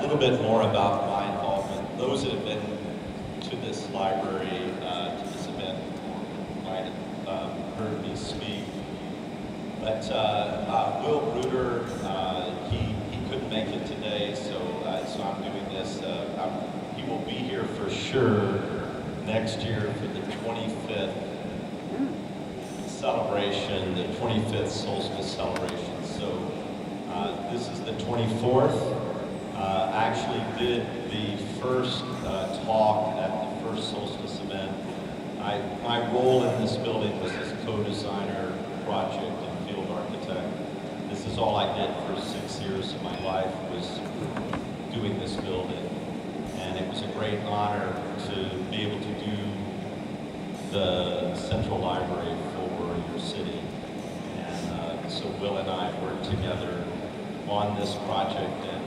little bit more about my involvement. Those that have been to this library, to this event, might have heard me speak. But Will Bruder, he couldn't make it today, so I'm doing this. He will be here for sure next year for the 25th celebration, the 25th Solstice celebration. So this is the 24th. I actually did the first talk at the first Solstice event. My role in this building was as co-designer, project, and field architect. This is all I did for 6 years of my life, was doing this building. And it was a great honor to be able to do the Central Library for your city. And so Will and I worked together on this project. And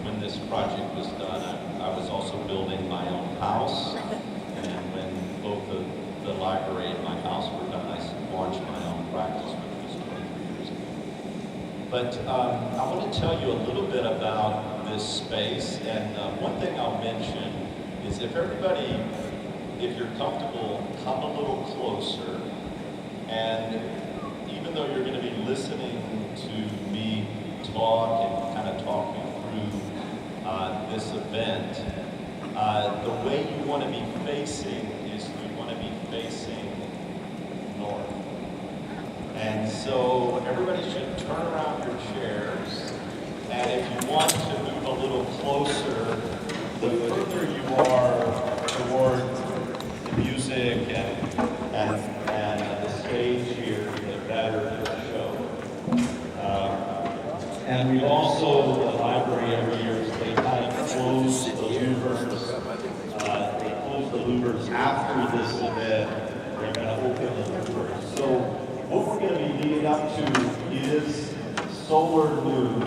when this project was done, I was also building my own house. And when both the library and my house were done, I launched my own practice, which was 23 years ago. But I want to tell you a little bit about this space. And one thing I'll mention is if you're comfortable, come a little closer. And even though you're going to be listening to me talk and kind of talk me through this event, the way you want to be facing is you want to be facing north. And so everybody should turn around your chairs, and if you want to move a little closer, the further you are toward the music and the stage here, the better the show. And we also, the library every year, they kind of close the louvers. They close the louvers after this event. They're going to open the louvers. So what we're going to be leading up to is solar noon,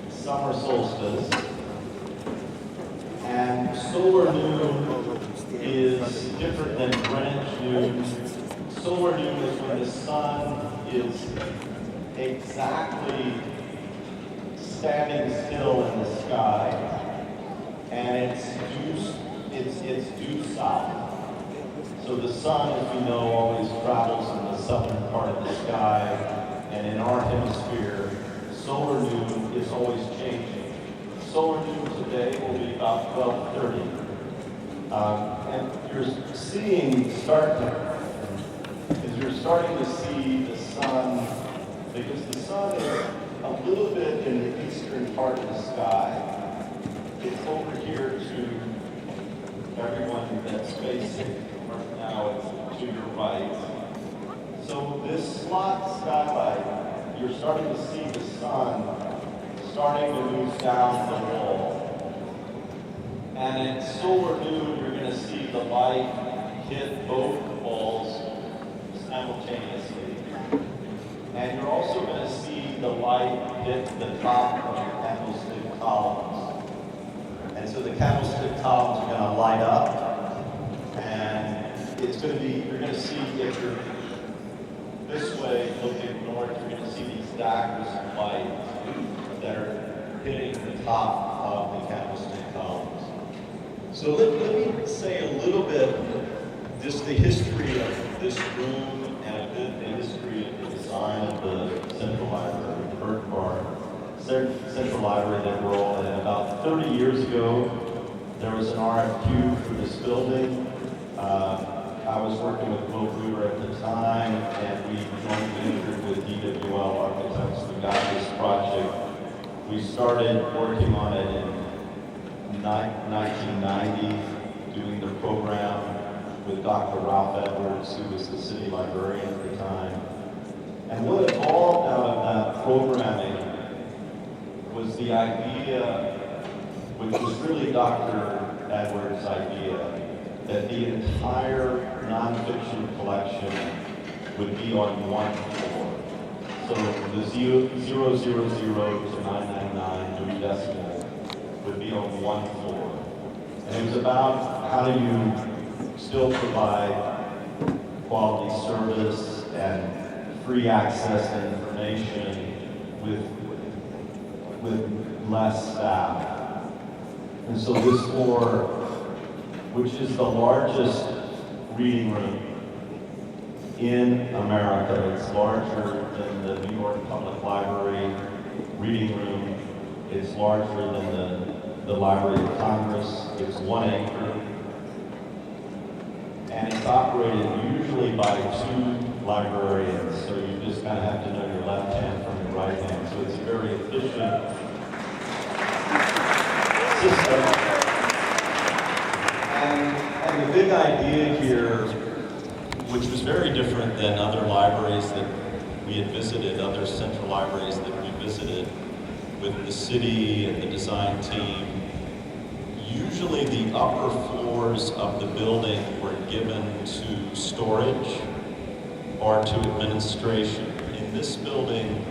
summer solstice. And solar noon is different than Greenwich noon. Solar noon is when the sun is exactly standing still in the sky, and it's due south. So the sun, as we know, always travels in the southern part of the sky, and in our hemisphere, solar noon is always changing. Solar noon today will be about 12:30, and you're starting to see the sun. Because the sun is a little bit in the eastern part of the sky. It's over here to everyone that's facing right now, it's to your right. So this slot skylight, you're starting to see the sun starting to move down the wall. And at solar noon, you're going to see the light hit both walls simultaneously. And you're also going to see the light hit the top of your candlestick columns. And so the candlestick columns are going to light up. And it's going to be, you're going to see, if you're this way looking north, you're going to see these daggers of light that are hitting the top of the candlestick columns. So let me say a little bit, just the history of this room and a bit the history of the design of the Central Library, the Burton Barr Central Library that we're all in. About 30 years ago, there was an RFQ for this building. I was working with Will Bruder at the time, and we jointly ventured with DWL Architects to guide this project. We started working on it in 1990, doing the program with Dr. Ralph Edwards, who was the city librarian at the time. And what evolved out of that programming was the idea, which was really Dr. Edwards' idea, that the entire nonfiction collection would be on one floor. So the 000 to 999 Dewey Decimal would be on one floor. And it was about how do you still provide quality service and free access to information with less staff. And so this floor, which is the largest reading room in America, it's larger than the New York Public Library reading room, it's larger than the Library of Congress, it's 1 acre, and it's operated usually by 2 librarians, so you just kind of have to know your left hand from your right hand, so it's a very efficient system. And the big idea here, which was very different than other libraries that we had visited, other central libraries that we visited with the city and the design team, usually the upper floors of the building were given to storage or to administration. In this building,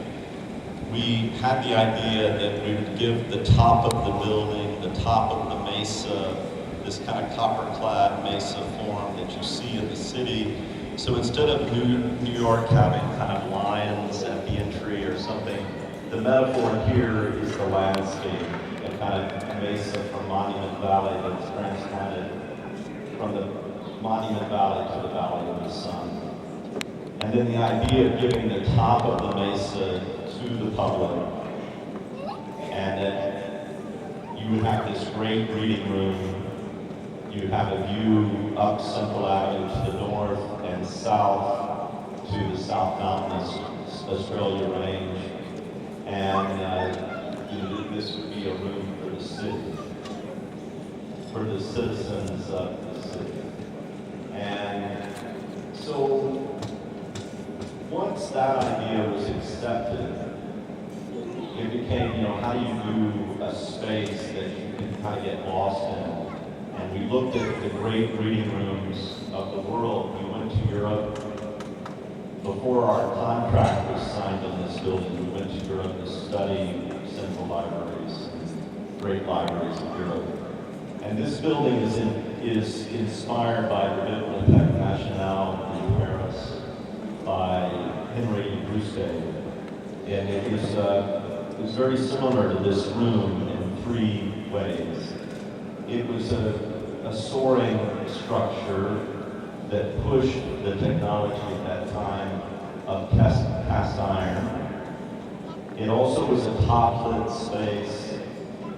we had the idea that we would give the top of the building, the top of the mesa, this kind of copper-clad mesa form that you see in the city. So instead of New York having kind of lions at the entry or something, the metaphor here is the landscape, a kind of mesa from Monument Valley that's transplanted from the Monument Valley to the Valley of the Sun. And then the idea of giving the top of the mesa to the public, and that you would have this great reading room. You have a view up Central Avenue to the north and south to the South Mountainous Australia Range, and this would be a room for the city, for the citizens of the city. And so once that idea was accepted, it became, how do you do a space that you can kind of get lost in? And we looked at the great reading rooms of the world. We went to Europe. Before our contract was signed in this building, we went to Europe to study central libraries, great libraries of Europe. And this building is inspired by the Bibliothèque Nationale in Paris by Henry Brusquet. And it was very similar to this room in 3 ways. It was a soaring structure that pushed the technology at that time of cast iron. It also was a top-lit space,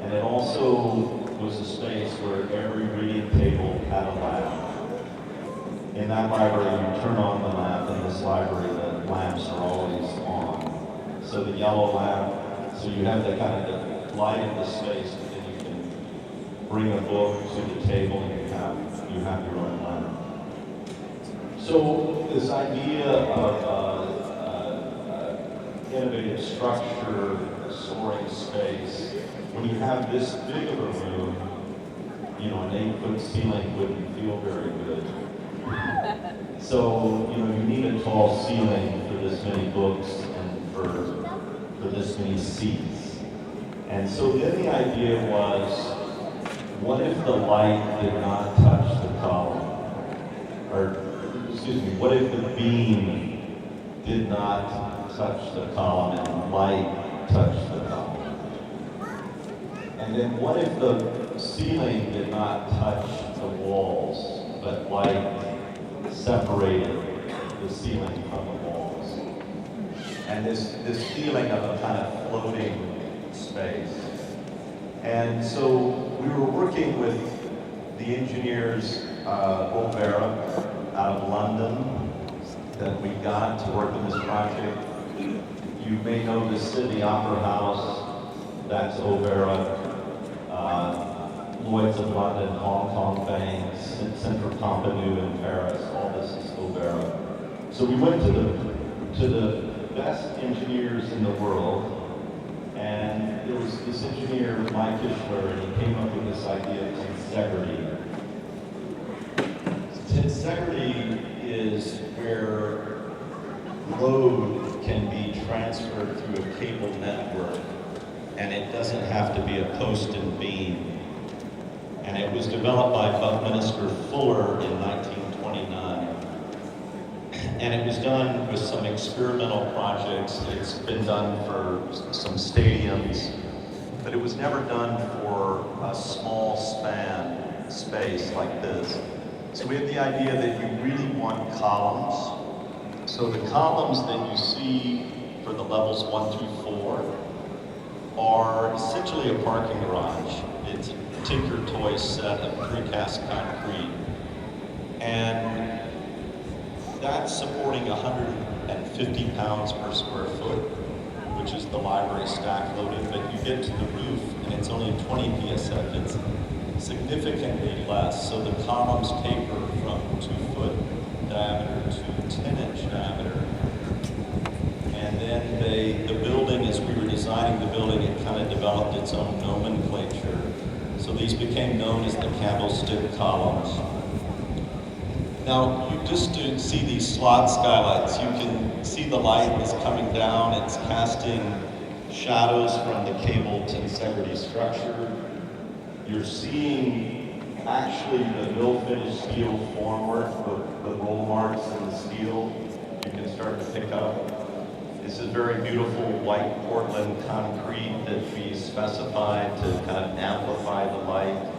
and it also was a space where every reading table had a lamp. In that library, you turn on the lamp. In this library, the lamps are always on. So the yellow lamp, so you have the kind of the light in the space, and then you can bring a book to the table and you have your own lamp. So this idea of innovative structure, soaring space, when you have this big of a room, an 8-foot ceiling wouldn't feel very good. So, you need a tall ceiling for this many books and for this many seats. And so then the idea was, what if the light did not touch the column? What if the beam did not touch the column and light touched the column? And then what if the ceiling did not touch the walls, but light separated the ceiling from the walls? And this feeling of a kind of floating space. And so we were working with the engineers, Will Bruder, out of London, that we got to work on this project. You may know the Sydney Opera House, that's O'Bara, Lloyd's of London, Hong Kong Bank, Central Pompidou in Paris, all this is O'Bara. So we went to the best engineers in the world, and there was this engineer, Mike Kishler, and he came up with this idea of tensegrity. Tensegrity is where load can be transferred through a cable network, and it doesn't have to be a post and beam. And it was developed by Buckminster Fuller in 1929. And it was done with some experimental projects. It's been done for some stadiums. it was never done for a small space like this. So we had the idea that you really want columns. So the columns that you see for the levels 1 through 4 are essentially a parking garage. It's a Tinker Toy set of precast concrete. And that's supporting 150 pounds per square foot, which is the library stack loaded, but you get to the roof and it's only 20 PSF. It's significantly less. So the columns taper from 2-foot diameter to 10-inch diameter. And then the building, as we were designing the building, it kind of developed its own nomenclature. So these became known as the candlestick columns. Now, you just see these slot skylights. You can see the light is coming down. It's casting shadows from the cabled integrity structure. You're seeing actually the mill-finished steel formwork, the roll marks in the steel. You can start to pick up. This is very beautiful white Portland concrete that we specified to kind of amplify the light.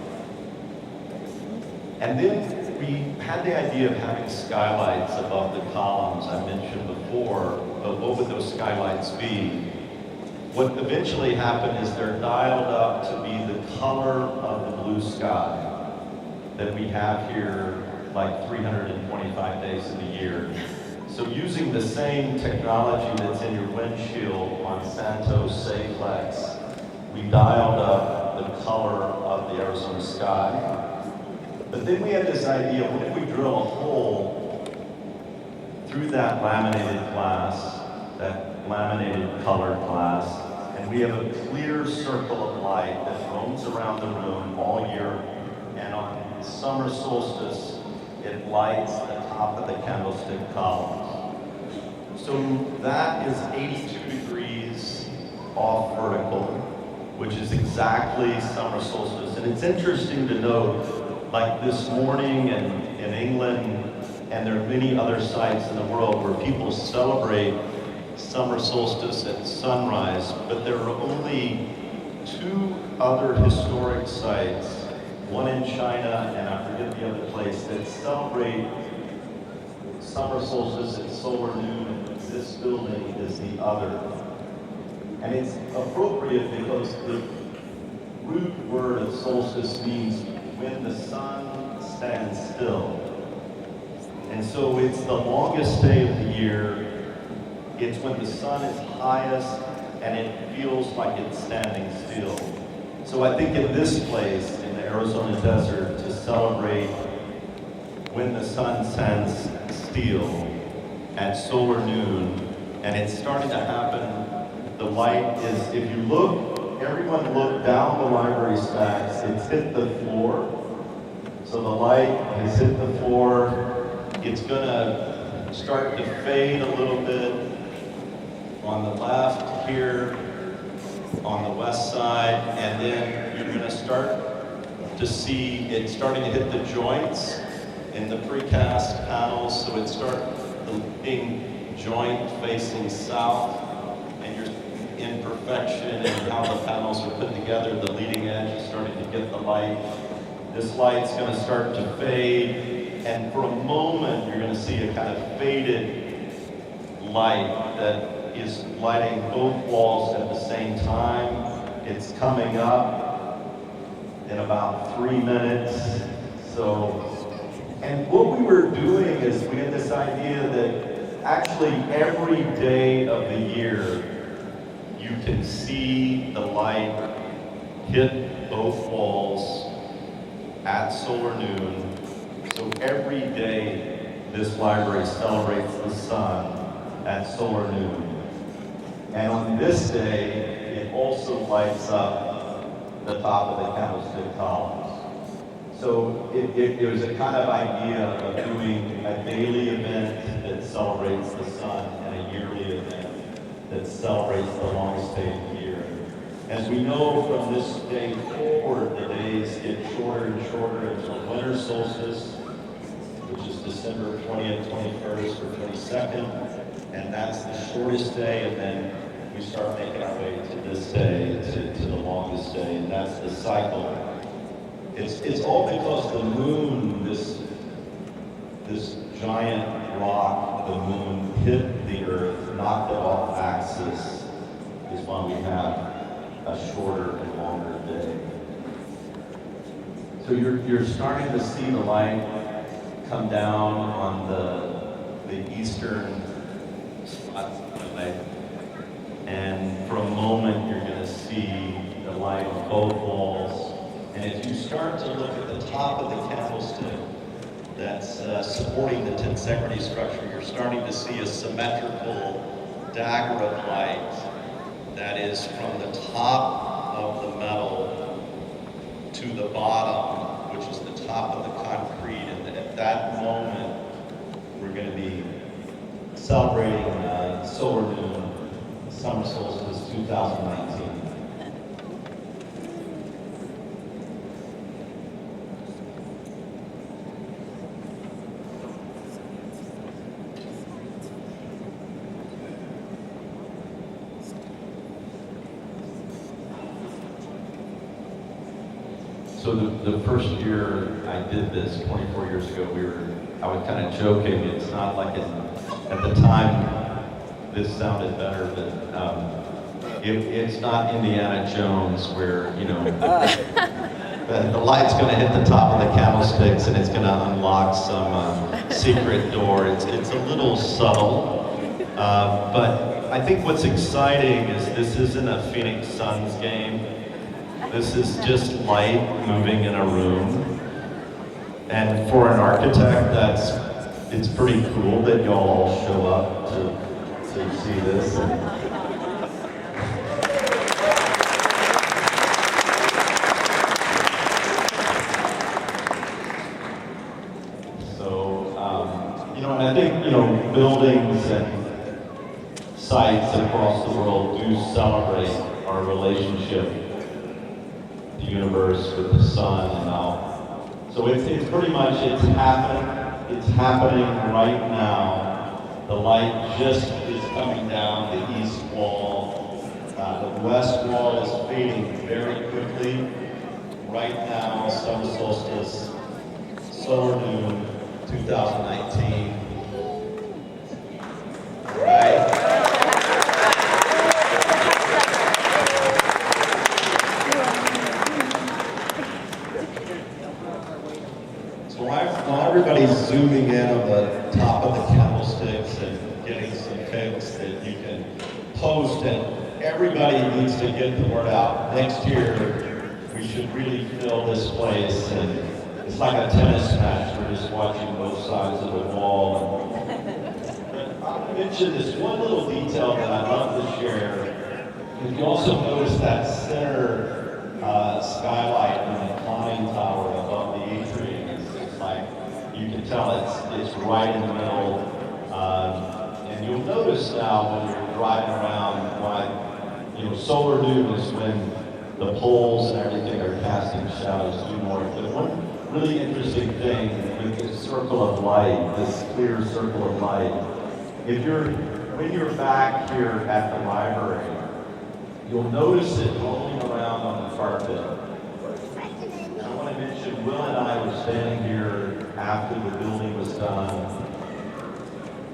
And then we had the idea of having skylights above the columns I mentioned before, but what would those skylights be? What eventually happened is they're dialed up to be the color of the blue sky that we have here like 325 days of the year. So using the same technology that's in your windshield on Santos Saflex, we dialed up the color of the Arizona sky. But then we had this idea, what if we drill a hole through that laminated glass, that laminated colored glass, and we have a clear circle of light that roams around the room all year, and on summer solstice, it lights the top of the candlestick columns. So that is 82 degrees off vertical, which is exactly summer solstice. And it's interesting to note, like this morning in England, and there are many other sites in the world where people celebrate summer solstice at sunrise, but there are only 2 other historic sites, one in China and I forget the other place, that celebrate summer solstice at solar noon, and this building is the other. And it's appropriate because the root word of solstice means when the sun stands still. And so it's the longest day of the year. It's when the sun is highest and it feels like it's standing still. So I think in this place, in the Arizona desert, to celebrate when the sun stands still at solar noon, and it's starting to happen, the light is, if you look, everyone look down the library stacks, it's hit the floor. So the light has hit the floor. It's gonna start to fade a little bit on the left here, on the west side, and then you're gonna start to see it starting to hit the joints in the precast panels. So it starts being joint facing south, and you're in perfection and how the panels are put together. The leading edge is starting to get the light. This light's going to start to fade, and for a moment you're going to see a kind of faded light that is lighting both walls at the same time. It's coming up in about 3 minutes. And what we were doing is we had this idea that actually every day of the year you can see the light hit both walls at solar noon. So every day this library celebrates the sun at solar noon. And on this day, it also lights up the top of the candlestick columns. So it was a kind of idea of doing a daily event that celebrates the sun and a yearly event that celebrates the longest day of the year. As we know from this day forward, the days get shorter and shorter until winter solstice, which is December 20th, 21st, or 22nd, and that's the shortest day, and then we start making our way to this day, to the longest is the cycle. It's all because the moon, this giant rock, the moon, hit the Earth, knocked it off axis, is why we have a shorter and longer day. So you're starting to see the light come down on the eastern spots of the light. And for a moment, you're going to see the light on both walls. And as you start to look at the top of the candlestick that's supporting the tensegrity structure, you're starting to see a symmetrical dagger of light that is from the top of the metal to the bottom, which is the top of the concrete. And at that moment, we're going to be celebrating solar noon, summer solstice 2019. So the first year I did this, 24 years ago, I was kind of joking. It's not like at the time, this sounded better, but it's not Indiana Jones where, you know, the light's going to hit the top of the candlesticks and it's going to unlock some secret door. It's a little subtle, but I think what's exciting is this isn't a Phoenix Suns game. This is just light moving in a room. And for an architect, it's pretty cool that y'all all show up to see this. So, you know, and I think, you know, buildings and sites across the world do celebrate our relationship, the universe with the sun and all. So it's pretty much, it's happening right now. The light just is coming down the east wall. The west wall is fading very quickly. Right now, summer solstice, solar noon, 2019. Right? While everybody's zooming in on the top of the candlesticks and getting some pics that you can post, and everybody needs to get the word out. Next year, we should really fill this place, and it's like a tennis match. We're just watching both sides of the wall. But I'm going to mention this one little detail that I love to share. If you also notice that center skylight in the conning tower above the atrium, it's like, you can tell it's right in the middle. And you'll notice now when you're driving around why, you know, solar noon is when the poles and everything are casting shadows due north. But one really interesting thing with this circle of light, this clear circle of light, when you're back here at the library, you'll notice it rolling around on the carpet. I want to mention, Will and I were standing here after the building was done.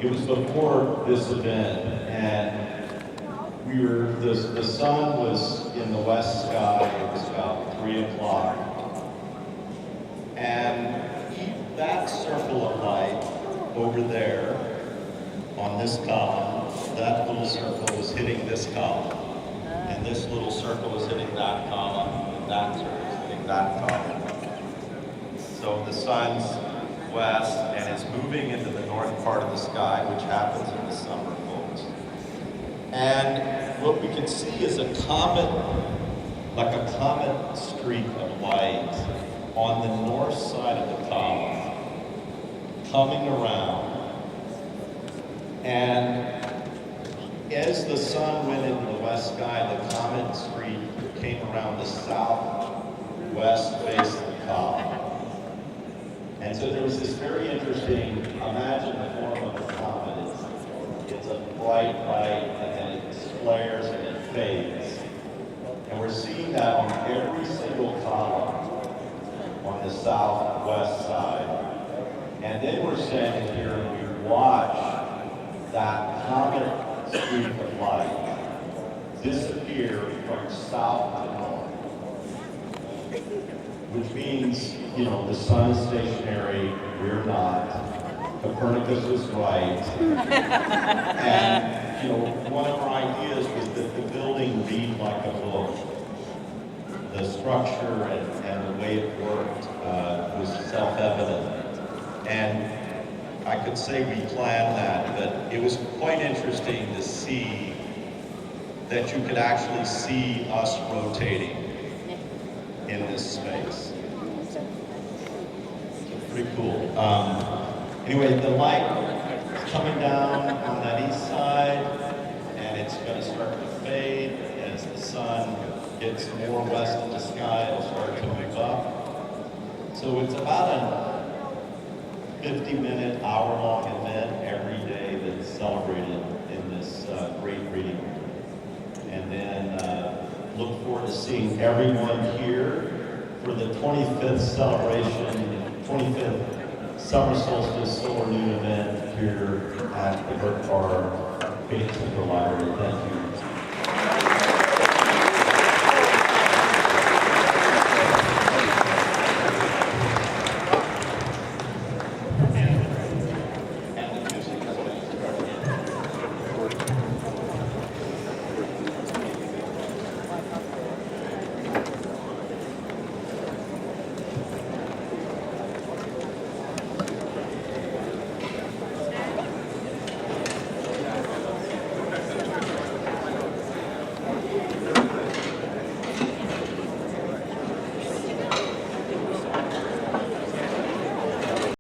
It was before this event, and the sun was in the west sky. It was about 3 o'clock. And that circle of light over there on this column, that little circle was hitting this column. And this little circle was hitting that column, and that circle was hitting that column. So the sun's west, and it's moving into the north part of the sky, which happens in the summer, folks. And what we can see is a comet, like a comet streak of light on the north side of the column, coming around. And as the sun went into the west sky, the comet streak came around the southwest base of the column. And so there was this very interesting, imagine the form of a comet. It's a bright light, and then it flares and it fades. And we're seeing that on every single column on the southwest side. And then we're standing here and we watch that comet streak of light disappear from south to north, which means, you know, the sun is stationary, we're not. Copernicus was right. And, you know, one of our ideas was that the building read like a book. The structure and the way it worked was self-evident. And I could say we planned that, but it was quite interesting to see that you could actually see us rotating in this space. Pretty cool. Anyway, the light is coming down on that east side, and it's going to start to fade as the sun gets more west in the sky. It'll start to move up. So it's about a 50-minute, hour-long event every day that's celebrated in this great reading room. And then look forward to seeing everyone here for the 25th celebration, 25th Summer Solstice Solar Noon event here at the Burton Barr Library. Thank you.